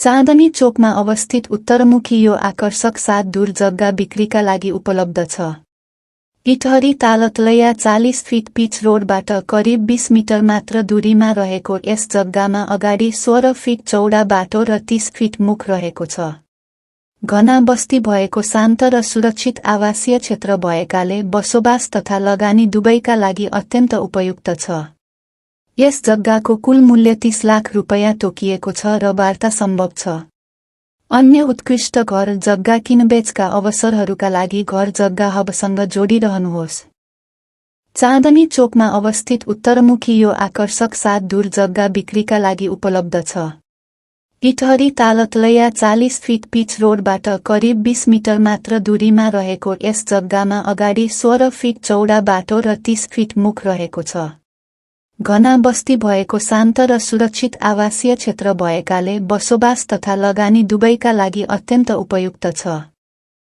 चाँदनी चोकमा अवस्थित उत्तरमुखी यो आकर्षक 7 दूर जग्गा बिक्रीका लागि उपलब्ध छ। इटहरी तालतलैया 40 फिट पिच रोडबाट करिब 20 मिटर मात्र दूरीमा रहेको यस जग्गामा अगाडि 16 फिट चौडा बाटो र 30 फिट मुख रहेको छ। घना बस्ती भएको शान्त र सुरक्षित आवासीय क्षेत्र भएकाले बसोबास तथा लगानी दुवैका लागि अत्यन्त उपयुक्त छ। यस जग्गाको कुल मूल्य 30 लाख रुपैयाँ तोकिएको छ र वार्ता सम्भव छ। अन्य उत्कृष्ट घर जग्गा किनबेचका अवसरहरूका लागि घर जग्गा हबसँग जोडिरहनुहोस्। चाँदनी चोकमा अवस्थित उत्तरमुखी यो आकर्षक 7 दूर जग्गा बिक्रीका लागि उपलब्ध छ। इटहरी तालतलैया 40 फिट पिच रोडबाट करिब 20 मिटर मात्र दूरीमा रहेको यस जग्गामा अगाडि 16 फिट चौडा बाटो र 30 फिट मुख रहेको छ। घना बस्ती भएको शान्त र सुरक्षित आवासीय क्षेत्र भएकाले बसोबास तथा लगानी दुवैका लागि अत्यन्त उपयुक्त छ।